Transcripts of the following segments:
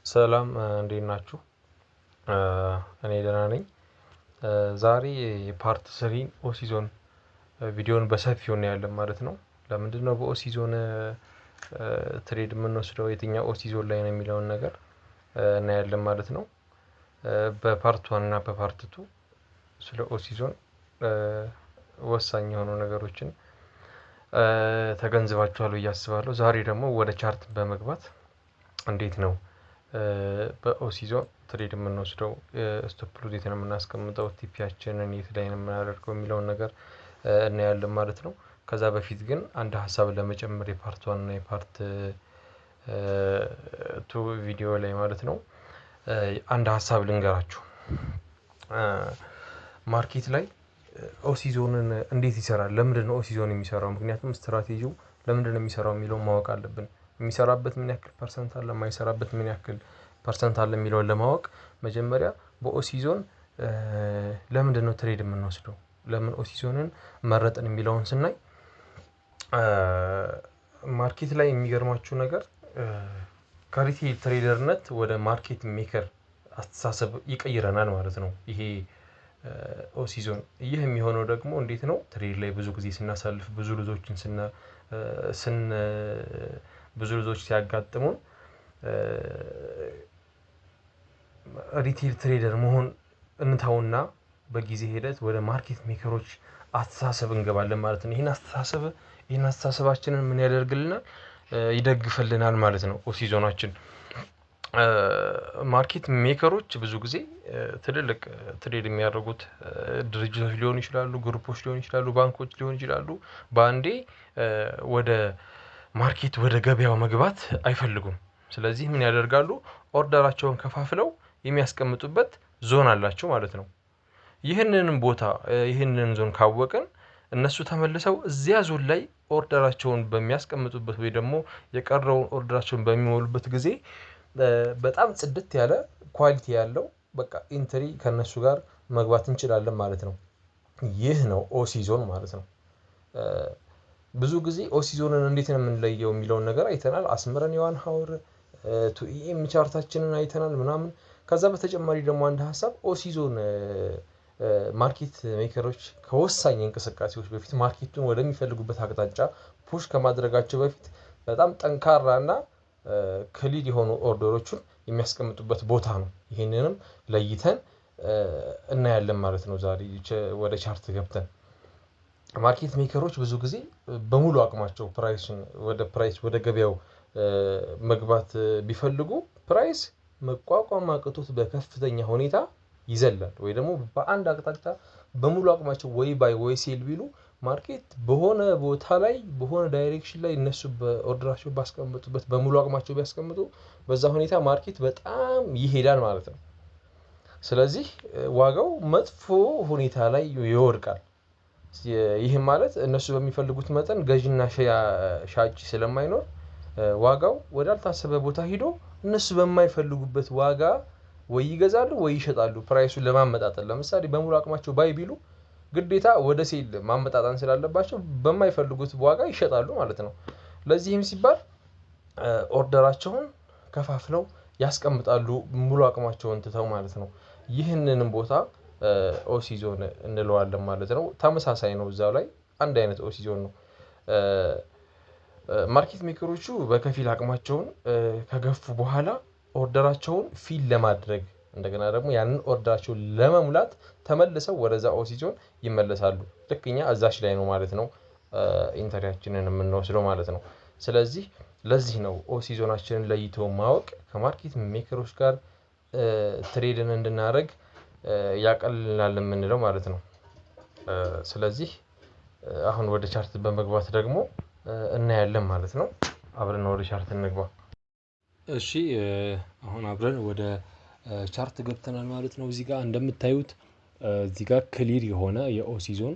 ሰላም እንዴት ናችሁ? እኔ ደህና ነኝ። ዛሬ ፓርት 3 ኦሲዞን ቪዲዮን በሰፊው እናያለን ማለት ነው። ለምንድነው በኦሲዞን ትሬድ የምንወስደው የትኛው ኦሲዞን ላይ ነው የሚለውን ነገር እናያለን ማለት ነው። በፓርት 1 እና በፓርት 2 ስለ ኦሲዞን ወሳኝ የሆኑ ነገሮችን ተገንዝባችኋል ብዬ አስባለሁ። ዛሬ ደግሞ ወደ ቻርት በመግባት እንዴት ነው በኦሲዞን ትሬድ የምንወስደው፣ ስቶፕ ሎስ የት ነው የምናስቀምጠው፣ ቲፒያችንን የት ላይ ነው የምናደርገው የሚለውን ነገር እናያለን ማለት ነው። ከዛ በፊት ግን አንድ ሀሳብ ለመጨመር የፓርት 1 እና የፓርት 2 ቪዲዮ ላይ ማለት ነው አንድ ሀሳብ ልንገራችሁ። ማርኬት ላይ ኦሲዞንን እንዴት ይሰራል? ለምንድን ነው ኦሲዞን የሚሰራው? ምክንያቱም ስትራቴጂው ለምንድን ነው የሚሰራው የሚለውን ማወቅ አለብን። የሚሰራበት ምን ያክል ፐርሰንት አለ፣ የማይሰራበት ምን ያክል ፐርሰንት አለ የሚለውን ለማወቅ መጀመሪያ በኦሲዞን ለምንድን ነው ትሬድ የምንወስደው፣ ለምን ኦሲዞንን መረጥን የሚለውን ስናይ ማርኬት ላይ የሚገርማችሁ ነገር ከሪቴል ትሬደርነት ወደ ማርኬት ሜከር አስተሳሰብ ይቀይረናል ማለት ነው። ይሄ ኦሲዞን ይህ የሚሆነው ደግሞ እንዴት ነው? ትሬድ ላይ ብዙ ጊዜ ስናሳልፍ ብዙ ልዞችን ብዙ ልዞች ሲያጋጥሙን ሪቴል ትሬደር መሆን እንተውና በጊዜ ሂደት ወደ ማርኬት ሜከሮች አስተሳሰብ እንገባለን ማለት ነው። ይህን አስተሳሰባችንን ምን ያደርግልናል? ይደግፍልናል ማለት ነው። ኦሲዞናችን ማርኬት ሜከሮች ብዙ ጊዜ ትልልቅ ትሬድ የሚያደርጉት ድርጅቶች ሊሆኑ ይችላሉ፣ ግሩፖች ሊሆኑ ይችላሉ፣ ባንኮች ሊሆኑ ይችላሉ። በአንዴ ወደ ማርኬት ወደ ገበያው መግባት አይፈልጉም። ስለዚህ ምን ያደርጋሉ? ኦርደራቸውን ከፋፍለው የሚያስቀምጡበት ዞን አላቸው ማለት ነው። ይህንን ዞን ካወቅን እነሱ ተመልሰው እዚያ ዞን ላይ ኦርደራቸውን በሚያስቀምጡበት ወይ ደግሞ የቀረውን ኦርደራቸውን በሚሞሉበት ጊዜ በጣም ጽድት ያለ ኳሊቲ ያለው በቃ ኢንትሪ ከነሱ ጋር መግባት እንችላለን ማለት ነው። ይህ ነው ኦሲዞን ማለት ነው። ብዙ ጊዜ ኦሲዞንን እንዴት ነው የምንለየው የሚለውን ነገር አይተናል። አስምረን የዋን ሀወር ቱ ኢኤም ቻርታችንን አይተናል ምናምን። ከዛ በተጨማሪ ደግሞ አንድ ሀሳብ ኦሲዞን ማርኬት ሜከሮች ከወሳኝ እንቅስቃሴዎች በፊት ማርኬቱን ወደሚፈልጉበት አቅጣጫ ፑሽ ከማድረጋቸው በፊት በጣም ጠንካራና ክሊድ የሆኑ ኦርደሮችን የሚያስቀምጡበት ቦታ ነው። ይህንንም ለይተን እናያለን ማለት ነው። ዛሬ ወደ ቻርት ገብተን ማርኬት ሜከሮች ብዙ ጊዜ በሙሉ አቅማቸው ወደ ገበያው መግባት ቢፈልጉ ፕራይስ መቋቋም አቅቶት በከፍተኛ ሁኔታ ይዘላል። ወይ ደግሞ በአንድ አቅጣጫ በሙሉ አቅማቸው ወይ ባይ ወይ ሴል ቢሉ ማርኬት በሆነ ቦታ ላይ በሆነ ዳይሬክሽን ላይ እነሱ በኦርደራቸው ባስቀምጡበት በሙሉ አቅማቸው ቢያስቀምጡ በዛ ሁኔታ ማርኬት በጣም ይሄዳል ማለት ነው። ስለዚህ ዋጋው መጥፎ ሁኔታ ላይ ይወድቃል። ይህም ማለት እነሱ በሚፈልጉት መጠን ገዥና ሻጭ ስለማይኖር ዋጋው ወዳልታሰበ ቦታ ሂዶ እነሱ በማይፈልጉበት ዋጋ ወይ ይገዛሉ ወይ ይሸጣሉ። ፕራይሱን ለማመጣጠን ለምሳሌ በሙሉ አቅማቸው ባይ ቢሉ ግዴታ ወደ ሴል ማመጣጣን ስላለባቸው በማይፈልጉት ዋጋ ይሸጣሉ ማለት ነው። ለዚህም ሲባል ኦርደራቸውን ከፋፍለው ያስቀምጣሉ ሙሉ አቅማቸውን ትተው ማለት ነው። ይህንንም ቦታ ኦሲዞን እንለዋለን ማለት ነው። ተመሳሳይ ነው፣ እዛው ላይ አንድ አይነት ኦሲዞን ነው። ማርኬት ሜከሮቹ በከፊል አቅማቸውን ከገፉ በኋላ ኦርደራቸውን ፊል ለማድረግ እንደገና ደግሞ ያንን ኦርደራቸውን ለመሙላት ተመልሰው ወደዛ ኦሲዞን ይመለሳሉ። ልክ እኛ እዛች ላይ ነው ማለት ነው ኢንተሪያችንን የምንወስደው ማለት ነው። ስለዚህ ለዚህ ነው ኦሲዞናችንን ለይቶ ማወቅ ከማርኬት ሜከሮች ጋር ትሬድን እንድናደርግ ያቀልልናል የምንለው ማለት ነው። ስለዚህ አሁን ወደ ቻርት በመግባት ደግሞ እናያለን ማለት ነው። አብረን ወደ ቻርት እንግባ። እሺ አሁን አብረን ወደ ቻርት ገብተናል ማለት ነው። እዚህ ጋር እንደምታዩት እዚህ ጋር ክሊር የሆነ የኦሲዞን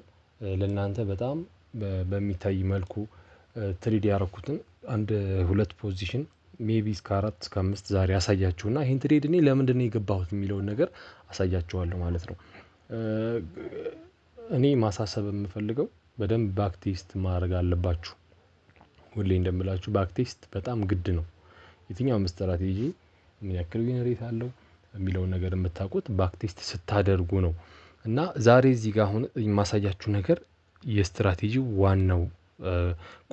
ለእናንተ በጣም በሚታይ መልኩ ትሬድ ያደረኩትን አንድ ሁለት ፖዚሽን ሜቢ እስከ 4 እስከ 5 ዛሬ አሳያችሁና ይሄን ትሬድ እኔ ለምንድን ነው የገባሁት የሚለውን ነገር አሳያችኋለሁ ማለት ነው። እኔ ማሳሰብ የምፈልገው በደንብ ባክ ቴስት ማድረግ አለባችሁ። ሁሌ እንደምላችሁ ባክ ቴስት በጣም ግድ ነው። የትኛውም ስትራቴጂ ምን ያክል ዊን ሬት አለው የሚለውን ነገር የምታውቁት ባክ ቴስት ስታደርጉ ነው። እና ዛሬ እዚህ ጋር አሁን የማሳያችሁ ነገር የስትራቴጂ ዋናው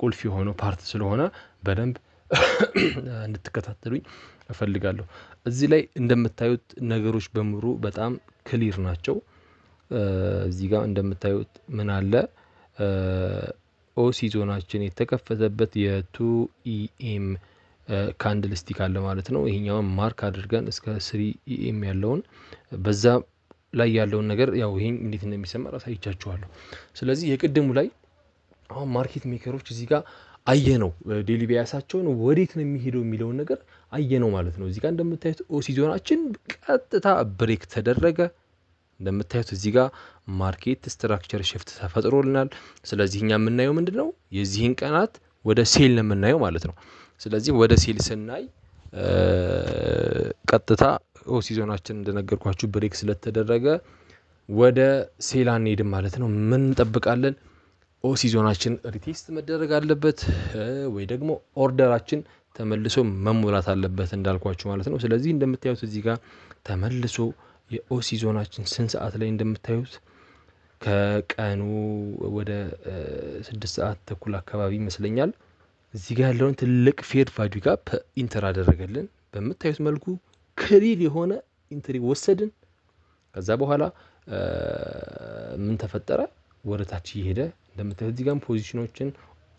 ቁልፍ የሆነው ፓርት ስለሆነ በደንብ እንድትከታተሉኝ እፈልጋለሁ። እዚህ ላይ እንደምታዩት ነገሮች በሙሉ በጣም ክሊር ናቸው። እዚህ ጋር እንደምታዩት ምን አለ ኦሲ ዞናችን የተከፈተበት የ2 ኢኤም ካንድል ስቲክ አለ ማለት ነው። ይሄኛውን ማርክ አድርገን እስከ 3 ኢኤም ያለውን በዛ ላይ ያለውን ነገር ያው ይሄን እንዴት እንደሚሰማ አሳይቻችኋለሁ። ስለዚህ የቅድሙ ላይ አሁን ማርኬት ሜከሮች እዚህ ጋር አየነው ዴሊ ቢያሳቸውን ወዴት ነው የሚሄደው የሚለውን ነገር አየነው ማለት ነው። እዚህ ጋር እንደምታዩት ኦሲ ዞናችን ቀጥታ ብሬክ ተደረገ። እንደምታዩት እዚህ ጋር ማርኬት ስትራክቸር ሽፍት ተፈጥሮልናል። ስለዚህ እኛ የምናየው ምንድነው የዚህን ቀናት ወደ ሴል ነው የምናየው ማለት ነው። ስለዚህ ወደ ሴል ስናይ ቀጥታ ኦሲ ዞናችን እንደነገርኳችሁ ብሬክ ስለተደረገ ወደ ሴል አንሄድም ማለት ነው። ምን እንጠብቃለን? ኦሲ ዞናችን ሪቴስት መደረግ አለበት ወይ ደግሞ ኦርደራችን ተመልሶ መሙላት አለበት እንዳልኳችሁ ማለት ነው። ስለዚህ እንደምታዩት እዚህ ጋር ተመልሶ የኦሲ ዞናችን ስንት ሰዓት ላይ እንደምታዩት ከቀኑ ወደ 6 ሰዓት ተኩል አካባቢ ይመስለኛል። እዚህ ጋር ያለውን ትልቅ ፌር ቫልዩ ጋፕ ኢንተር አደረገልን። በምታዩት መልኩ ክሊር የሆነ ኢንትሪ ወሰድን። ከዛ በኋላ ምን ተፈጠረ? ወደ ታች እየሄደ እንደምታዩት እዚህ ጋር ፖዚሽኖችን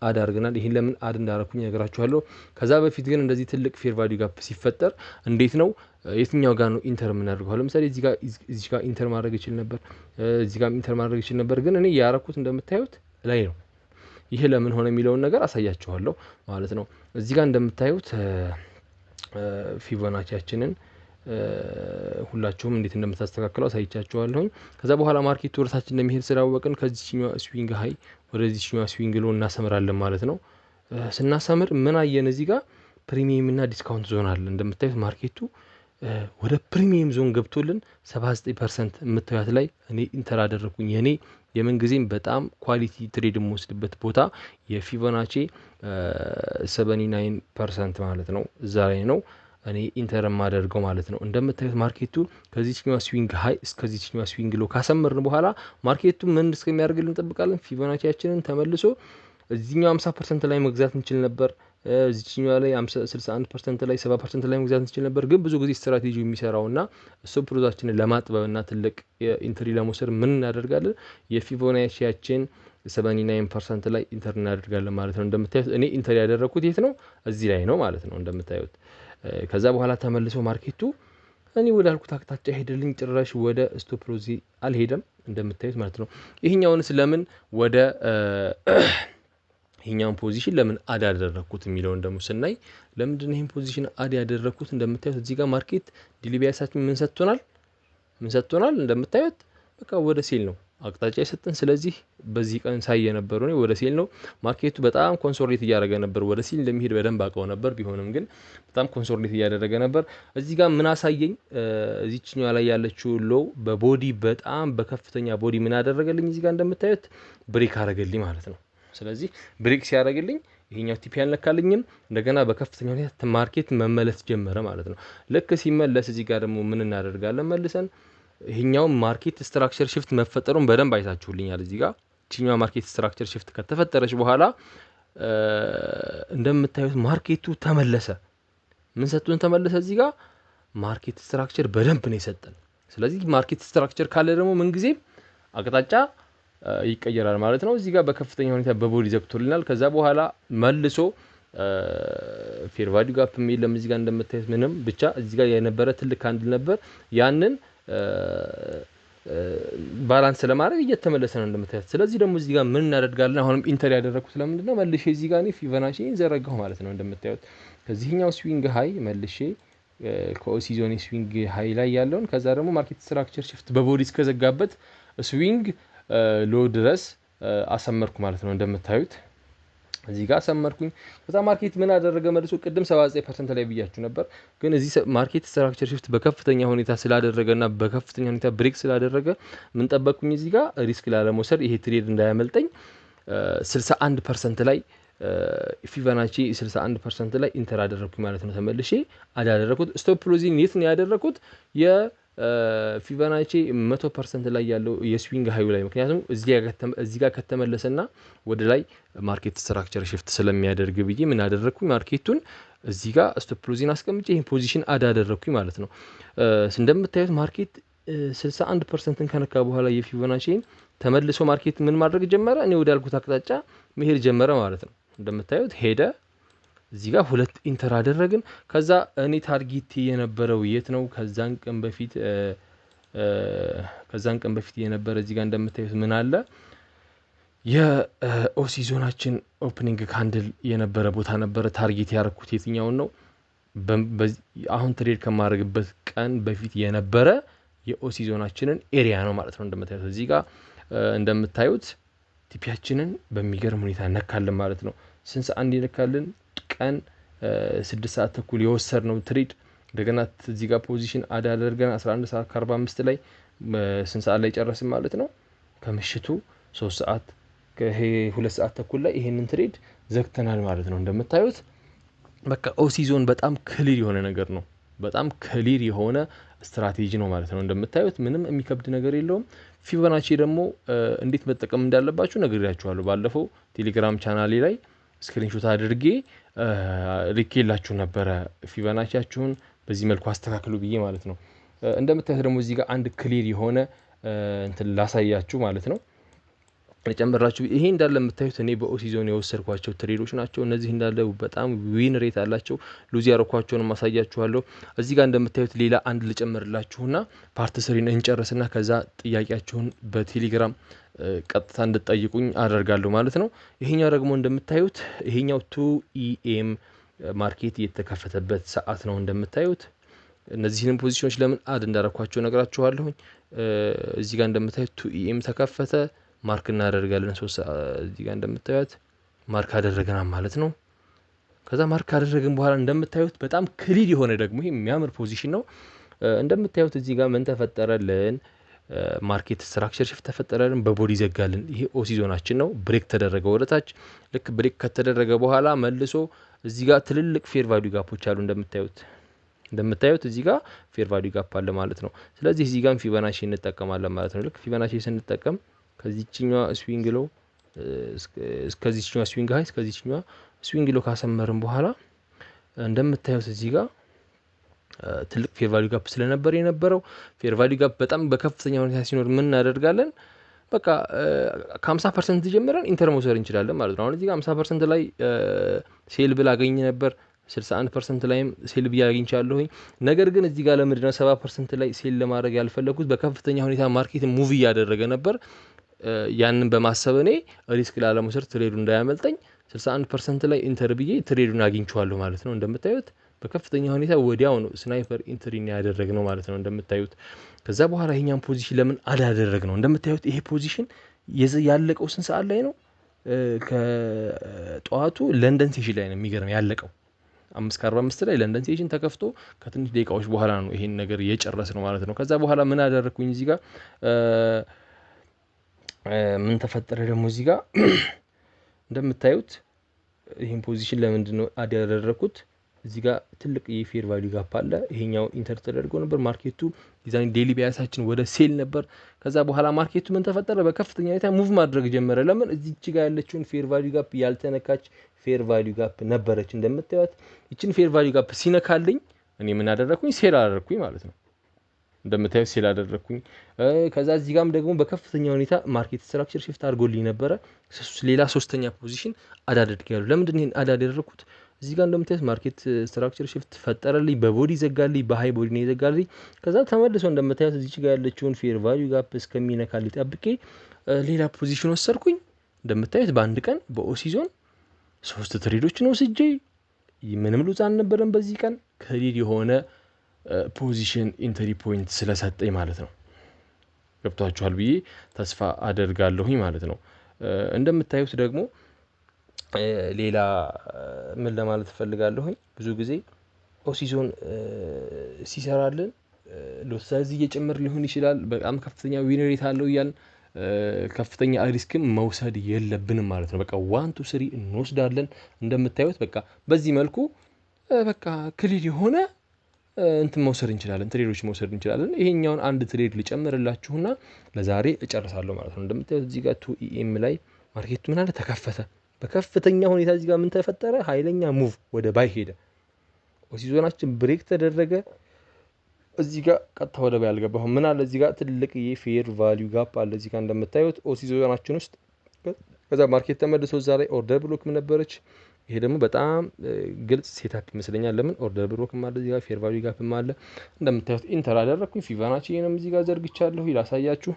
አድ አድርገናል። ይሄን ለምን አድ እንዳደረኩኝ ነገራችኋለሁ። ከዛ በፊት ግን እንደዚህ ትልቅ ፌር ቫልዩ ጋፕ ሲፈጠር እንዴት ነው የትኛው ጋር ነው ኢንተር የምናደርገው? ለምሳሌ እዚህ ጋር ኢንተር ማድረግ ይችል ነበር፣ እዚህ ጋር ኢንተር ማድረግ ይችል ነበር። ግን እኔ ያረኩት እንደምታዩት ላይ ነው። ይሄ ለምን ሆነ የሚለውን ነገር አሳያችኋለሁ ማለት ነው። እዚህ ጋር እንደምታዩት ፊቦናቺያችንን ሁላችሁም እንዴት እንደምታስተካክለው አሳይቻችኋለሁ። ከዛ በኋላ ማርኬት ወርታችን እንደሚሄድ ስላወቅን ከዚህኛው ስዊንግ ሃይ ወደዚህኛው ስዊንግ ሎ እናሰምራለን ማለት ነው። ስናሰምር ምን አየን? እዚህ ጋር ፕሪሚየም እና ዲስካውንት ዞን አለ። እንደምታዩት ማርኬቱ ወደ ፕሪሚየም ዞን ገብቶልን 79% የምታዩት ላይ እኔ ኢንተር አደረኩኝ። የኔ የምንጊዜም በጣም ኳሊቲ ትሬድ የምወስድበት ቦታ የፊቦናቺ 79% ማለት ነው። እዛ ላይ ነው እኔ ኢንተር ማደርገው ማለት ነው። እንደምታዩት ማርኬቱ ከዚህኛው ስዊንግ ሃይ እስከዚህኛው ስዊንግ ሎ ካሰመርን በኋላ ማርኬቱ ምን እስከሚያደርግልን እንጠብቃለን። ፊቦናቺያችንን ተመልሶ እዚህኛው 50% ላይ መግዛት እንችል ነበር። እዚህኛው ላይ 61% ላይ 70% ላይ መግዛት እንችል ነበር። ግን ብዙ ጊዜ ስትራቴጂው የሚሰራውና ስቶፕ ሎዛችንን ለማጥበብና ትልቅ ኢንትሪ ለመውሰድ ምን እናደርጋለን? የፊቦናቺያችን 79% ላይ ኢንተር እናደርጋለን ማለት ነው። እንደምታዩት እኔ ኢንተር ያደረኩት የት ነው? እዚህ ላይ ነው ማለት ነው እንደምታዩት። ከዛ በኋላ ተመልሶ ማርኬቱ እኔ ወዳልኩት አቅጣጫ ሄደልኝ። ጭራሽ ወደ ስቶፕ ሎዚ አልሄደም እንደምታዩት ማለት ነው። ይሄኛውንስ ለምን ወደ ይሄኛውን ፖዚሽን ለምን አድ ያደረኩት የሚለውን ደግሞ ስናይ ለምንድን ነው ይሄን ፖዚሽን አድ ያደረኩት? እንደምታዩት እዚህ ጋር ማርኬት ዲሊቢያሳችን ምን ሰጥቶናል? እንደምታዩት በቃ ወደ ሴል ነው አቅጣጫ የሰጠን። ስለዚህ በዚህ ቀን ሳይ የነበረው ነው ወደ ሴል ነው። ማርኬቱ በጣም ኮንሶሊዴት እያደረገ ነበር። ወደ ሴል እንደሚሄድ በደንብ አውቀው ነበር። ቢሆንም ግን በጣም ኮንሶሊዴት እያደረገ ነበር። እዚህ ጋር ምን አሳየኝ? እዚህኛው ላይ ያለችው ሎው በቦዲ በጣም በከፍተኛ ቦዲ ምን አደረገልኝ? እዚህ ጋር እንደምታዩት ብሬክ አደረገልኝ ማለት ነው። ስለዚህ ብሬክ ሲያደርግልኝ ይሄኛው ቲፒ ያልነካልኝም እንደገና በከፍተኛ ሁኔታ ማርኬት መመለስ ጀመረ ማለት ነው። ልክ ሲመለስ እዚህ ጋር ደግሞ ምን እናደርጋለን? መልሰን ይሄኛው ማርኬት ስትራክቸር ሽፍት መፈጠሩን በደንብ አይታችሁልኛል። እዚህ ጋር እቺኛው ማርኬት ስትራክቸር ሽፍት ከተፈጠረች በኋላ እንደምታዩት ማርኬቱ ተመለሰ። ምን ሰጥቶን ተመለሰ? እዚህ ጋር ማርኬት ስትራክቸር በደንብ ነው የሰጠን። ስለዚህ ማርኬት ስትራክቸር ካለ ደግሞ ምን ጊዜም አቅጣጫ ይቀየራል ማለት ነው። እዚህ ጋር በከፍተኛ ሁኔታ በቦዲ ዘግቶልናል። ከዛ በኋላ መልሶ ፌር ቫልዩ ጋፕ የሚለም እዚህ ጋር እንደምታዩት ምንም ብቻ እዚህ ጋር የነበረ ትልቅ ካንድል ነበር። ያንን ባላንስ ለማድረግ እየተመለሰ ነው እንደምታዩት። ስለዚህ ደግሞ እዚህ ጋር ምን እናደርጋለን? አሁንም ኢንተር ያደረኩት ለምንድን ነው? መልሼ እዚህ ጋር እኔ ፊቦናቺን ዘረጋሁ ማለት ነው እንደምታዩት። ከዚህኛው ስዊንግ ሃይ መልሼ ከኦሲ ዞን ስዊንግ ሃይ ላይ ያለውን ከዛ ደግሞ ማርኬት ስትራክቸር ሽፍት በቦዲ እስከዘጋበት ስዊንግ ሎ ድረስ አሰመርኩ ማለት ነው እንደምታዩት። እዚህ ጋር አሰመርኩኝ። ከዛ ማርኬት ምን አደረገ? መልሶ ቅድም 79% ላይ ብያችሁ ነበር። ግን እዚህ ማርኬት ስትራክቸር ሽፍት በከፍተኛ ሁኔታ ስላደረገና በከፍተኛ ሁኔታ ብሬክ ስላደረገ ምን ጠበቅኩኝ? እዚህ ጋር ሪስክ ላለመውሰድ ይሄ ትሬድ እንዳያመልጠኝ 61% ላይ ፊቦናቺ 61% ላይ ኢንተር አደረኩኝ ማለት ነው። ተመልሼ አዳደረኩት። ስቶፕ ሎዚን የት ነው ያደረኩት? የፊቦናቺ 100% ላይ ያለው የስዊንግ ሃዩ ላይ ምክንያቱም እዚህ ጋር ከተመለሰና ወደ ላይ ማርኬት ስትራክቸር ሽፍት ስለሚያደርግ ብዬ ምን አደረኩኝ? ማርኬቱን እዚህ ጋር ስቶፕ ሎዚን አስቀምጬ ይሄን ፖዚሽን አዳደረኩኝ ማለት ነው። እንደምታዩት ማርኬት 61%ን ከነካ በኋላ የፊቦናቺን ተመልሶ ማርኬት ምን ማድረግ ጀመረ? እኔ ወዳልኩት አቅጣጫ መሄድ ጀመረ ማለት ነው። እንደምታዩት ሄደ። እዚህ ጋር 2 ኢንተር አደረግን። ከዛ እኔ ታርጌት የነበረው የት ነው? ከዛን ቀን በፊት የነበረ እዚህ ጋር እንደምታዩት ምን አለ? የኦሲ ዞናችን ኦፕኒንግ ካንድል የነበረ ቦታ ነበረ። ታርጌት ያረኩት የትኛውን ነው? አሁን ትሬድ ከማድረግበት ቀን በፊት የነበረ የኦሲ ዞናችንን ኤሪያ ነው ማለት ነው። እንደምታዩት እዚህ ጋር እንደምታዩት ቲፒያችንን በሚገርም ሁኔታ ነካልን ማለት ነው። ስንት ሰዓት እንነካልን? ቀን 6 ሰዓት ተኩል የወሰድነው ትሬድ እንደገና እዚህ ጋር ፖዚሽን አዳደርገን 11 ሰዓት ከ45 ላይ ስንት ሰዓት ላይ ጨረስን ማለት ነው? ከምሽቱ 3 ሰዓት ከ2 ሰዓት ተኩል ላይ ይሄንን ትሬድ ዘግተናል ማለት ነው። እንደምታዩት በቃ ኦሲ ዞን በጣም ክሊር የሆነ ነገር ነው። በጣም ክሊር የሆነ ስትራቴጂ ነው ማለት ነው። እንደምታዩት ምንም የሚከብድ ነገር የለውም። ፊቦናቺ ደግሞ እንዴት መጠቀም እንዳለባችሁ ነግሬያችኋለሁ። ባለፈው ቴሌግራም ቻናሌ ላይ ስክሪንሾት አድርጌ ልኬላችሁ ነበረ። ፊቦናቺያችሁን በዚህ መልኩ አስተካክሉ ብዬ ማለት ነው። እንደምታዩት ደግሞ እዚህ ጋር አንድ ክሊር የሆነ እንትን ላሳያችሁ ማለት ነው። ልጨምራችሁ። ይሄ እንዳለ የምታዩት እኔ በኦሲ ዞን የወሰድኳቸው ትሬዶች ናቸው። እነዚህ እንዳለ በጣም ዊን ሬት አላቸው። ሉዝ ያረኳቸውን ማሳያችኋለሁ። እዚህ ጋር እንደምታዩት ሌላ አንድ ልጨምርላችሁና ፓርት 3ን እንጨርስና ከዛ ጥያቄያችሁን በቴሌግራም ቀጥታ እንድትጠይቁኝ አደርጋለሁ ማለት ነው። ይሄኛው ደግሞ እንደምታዩት ይሄኛው 2 AM ማርኬት የተከፈተበት ሰዓት ነው። እንደምታዩት እነዚህንም ፖዚሽኖች ለምን አድ እንዳረኳቸው ነግራችኋለሁ። እዚህ ጋር እንደምታዩት 2 AM ተከፈተ። ማርክ እናደርጋለን። እዚህ ጋር እንደምታዩት ማርክ አደረገናል ማለት ነው። ከዛ ማርክ አደረግን በኋላ እንደምታዩት በጣም ክሊር የሆነ ደግሞ ይሄ የሚያምር ፖዚሽን ነው። እንደምታዩት እዚህ ጋር ምን ተፈጠረልን? ማርኬት ስትራክቸር ሽፍት ተፈጠረልን። በቦዲ ዘጋልን። ይሄ ኦሲ ዞናችን ነው። ብሬክ ተደረገ ወደታች። ልክ ብሬክ ከተደረገ በኋላ መልሶ እዚህ ጋር ትልልቅ ፌር ቫልዩ ጋፖች አሉ። እንደምታዩት እዚህ ጋር ፌር ቫልዩ ጋፕ አለ ማለት ነው። ስለዚህ እዚህ ጋር ፊቦናቺ እንጠቀማለን ማለት ነው። ልክ ፊቦናቺ ስንጠቀም ከዚህኛው ስዊንግ ሎ እስከዚህኛው ስዊንግ ሃይ እስከዚህኛው ስዊንግ ሎ ካሰመርን በኋላ እንደምታዩት እዚህ ጋር ትልቅ ፌር ቫልዩ ጋፕ ስለነበር የነበረው ፌር ቫልዩ ጋፕ በጣም በከፍተኛ ሁኔታ ሲኖር ምን እናደርጋለን? በቃ ከ50% ጀምረን ኢንተር መውሰድ እንችላለን ማለት ነው። አሁን እዚህ ጋር 50% ላይ ሴል ብል አገኝ ነበር። 61% ላይም ሴል ብል አግኝቻለሁኝ። ነገር ግን እዚህ ጋር ለምንድነው 70% ላይ ሴል ለማድረግ ያልፈለኩት? በከፍተኛ ሁኔታ ማርኬት ሙቭ እያደረገ ነበር። ያንን በማሰብ እኔ ሪስክ ላለመውሰድ ትሬዱ እንዳያመልጠኝ 61% ላይ ኢንተር ብዬ ትሬዱን አግኝቻለሁ ማለት ነው። እንደምታዩት በከፍተኛ ሁኔታ ወዲያው ነው ስናይፐር ኢንትሪን ያደረግ ነው ማለት ነው። እንደምታዩት ከዛ በኋላ ይሄኛን ፖዚሽን ለምን አላደረግ ነው? እንደምታዩት ይሄ ፖዚሽን ያለቀው ስንት ሰዓት ላይ ነው? ከጠዋቱ ለንደን ሴሽን ላይ ነው የሚገርም ያለቀው 5:45 ላይ ለንደን ሴሽን ተከፍቶ ከትንሽ ደቂቃዎች በኋላ ነው ይሄን ነገር የጨረስ ነው ማለት ነው። ከዛ በኋላ ምን አደረኩኝ? እዚህ ጋር ምን ተፈጠረ ደግሞ እዚህ ጋር እንደምታዩት ይሄን ፖዚሽን ለምንድን ነው አድ ያደረኩት? እዚህ ጋር ትልቅ የፌር ቫልዩ ጋፕ አለ። ይሄኛው ኢንተር ተደርጎ ነበር። ማርኬቱ ዲዛይን ዴሊ ቢያሳችን ወደ ሴል ነበር። ከዛ በኋላ ማርኬቱ ምን ተፈጠረ? በከፍተኛ ሁኔታ ሙቭ ማድረግ ጀመረ። ለምን? እዚች ጋር ያለችውን ፌር ቫልዩ ጋፕ ያልተነካች ፌር ቫልዩ ጋፕ ነበረች። እንደምታዩት ይችን ፌር ቫልዩ ጋፕ ሲነካልኝ እኔ ምን አደረኩኝ? ሴል አደረኩኝ ማለት ነው። እንደምታዩት ሴል አደረኩኝ። ከዛ እዚህ ጋርም ደግሞ በከፍተኛ ሁኔታ ማርኬት ስትራክቸር ሽፍት አድርጎልኝ ነበረ። ሌላ ሶስተኛ ፖዚሽን አዳደርጋለሁ። ለምንድን ነው አድ ያደረኩት? እዚህ ጋር እንደምታዩት ማርኬት ስትራክቸር ሽፍት ፈጠረልኝ። በቦዲ ዘጋልኝ። በሃይ ቦዲ ነው የዘጋልኝ። ከዛ ተመልሶ እንደምታዩት እዚች ጋር ያለችውን ፌር ቫልዩ ጋፕ እስከሚነካልኝ ጠብቄ ሌላ ፖዚሽን ወሰድኩኝ። እንደምታዩት በአንድ ቀን በኦሲ ዞን 3 ትሬዶችን ወስጄ ምንም ሉዝ አልነበረም። በዚህ ቀን ክሊር የሆነ ፖዚሽን ኢንትሪ ፖይንት ስለሰጠኝ ማለት ነው። ገብቷችኋል ብዬ ተስፋ አደርጋለሁኝ ማለት ነው። እንደምታዩት ደግሞ ሌላ ምን ለማለት ፈልጋለሁኝ? ብዙ ጊዜ ኦሲ ዞን ሲሰራልን ሎት ሳይዝ እየጨመር ሊሆን ይችላል። በጣም ከፍተኛ ዊን ሬት አለው እያልን ከፍተኛ ሪስክም መውሰድ የለብንም ማለት ነው። በቃ 1 2 3 እንወስዳለን። እንደምታዩት በቃ በዚህ መልኩ በቃ ክሊር የሆነ እንትን መውሰድ እንችላለን፣ ትሬዶች መውሰድ እንችላለን። ይሄኛውን አንድ ትሬድ ልጨምርላችሁና ለዛሬ እጨርሳለሁ ማለት ነው። እንደምታዩት እዚህ ጋር 2 AM ላይ ማርኬቱ ምን አለ ተከፈተ። በከፍተኛ ሁኔታ እዚህ ጋር ምን ተፈጠረ? ኃይለኛ ሙቭ ወደ ባይ ሄደ። ኦሲ ዞናችን ብሬክ ተደረገ። እዚህ ጋር ቀጥታ ወደ ባይ አልገባሁም። ምን አለ እዚህ ጋር ትልቅ የፌር ቫልዩ ጋፕ አለ እዚህ ጋር እንደምታዩት ኦሲ ዞናችን ውስጥ። ከዛ ማርኬት ተመልሶ እዛ ላይ ኦርደር ብሎክ ምን ነበረች። ይሄ ደግሞ በጣም ግልጽ ሴታፕ ይመስለኛል። ለምን ኦርደር ብሎክም አለ እዚህ ጋር ፌር ቫልዩ ጋፕም አለ። እንደምታዩት ኢንተር አደረኩኝ። ፊቫናቺንም እዚህ ጋር ዘርግቻለሁ ላሳያችሁ።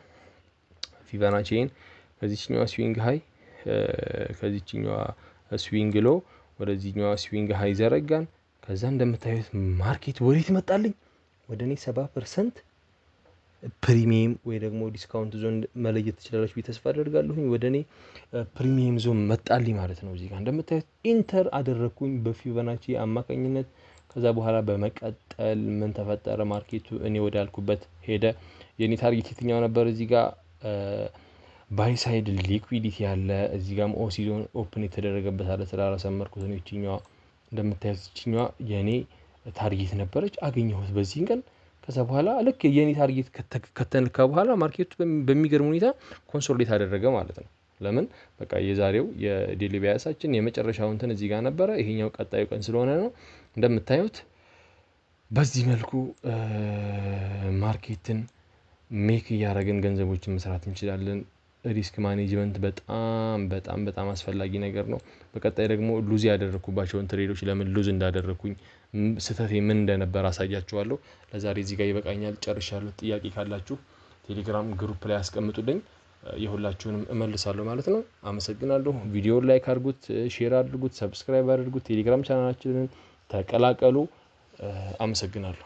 ፊቫናቺን ከዚህኛዋ ስዊንግ ሃይ ከዚህኛዋ ስዊንግ ሎ ወደዚህኛዋ ስዊንግ ሃይ ዘረጋን። ከዛ እንደምታዩት ማርኬት ወዴት መጣልኝ? ወደ እኔ 70% ፕሪሚየም ወይ ደግሞ ዲስካውንት ዞን መለየት ትችላላችሁ ተስፋ አደርጋለሁኝ። ወደ እኔ ፕሪሚየም ዞን መጣልኝ ማለት ነው። እዚህ ጋር እንደምታዩት ኢንተር አደረኩኝ በፊቫናቺ አማካኝነት። ከዛ በኋላ በመቀጠል ምን ተፈጠረ? ማርኬቱ እኔ ወደ ያልኩበት ሄደ። የኔ ታርጌት የትኛው ነበር? እዚህ ጋር ባይ ሳይድ ሊኩዊዲቲ ያለ እዚህ ጋር ኦሲ ዞን ኦፕን የተደረገበት አለ። ስላላሰመርኩት ነው። ይችኛዋ እንደምታዩት ይችኛዋ የኔ ታርጌት ነበረች፣ አገኘሁት በዚህን ቀን። ከዛ በኋላ ልክ የኔ ታርጌት ከተነካ በኋላ ማርኬቱ በሚገርም ሁኔታ ኮንሶሊዴት አደረገ ማለት ነው። ለምን በቃ የዛሬው የዴሊ ባያሳችን የመጨረሻው እንትን እዚህ ጋር ነበረ። ይሄኛው ቀጣዩ ቀን ስለሆነ ነው። እንደምታዩት በዚህ መልኩ ማርኬትን ሜክ እያደረግን ገንዘቦችን መስራት እንችላለን። ሪስክ ማኔጅመንት በጣም አስፈላጊ ነገር ነው። በቀጣይ ደግሞ ሉዝ ያደረኩባቸውን ትሬዶች ለምን ሉዝ እንዳደረኩኝ ስህተቴ ምን እንደነበር አሳያችኋለሁ። ለዛሬ እዚህ ጋር ይበቃኛል፣ ጨርሻለሁ። ጥያቄ ካላችሁ ቴሌግራም ግሩፕ ላይ አስቀምጡልኝ፣ የሁላችሁንም እመልሳለሁ ማለት ነው። አመሰግናለሁ። ቪዲዮውን ላይክ አድርጉት፣ ሼር አድርጉት፣ ሰብስክራይብ አድርጉት፣ ቴሌግራም ቻናላችንን ተቀላቀሉ። አመሰግናለሁ።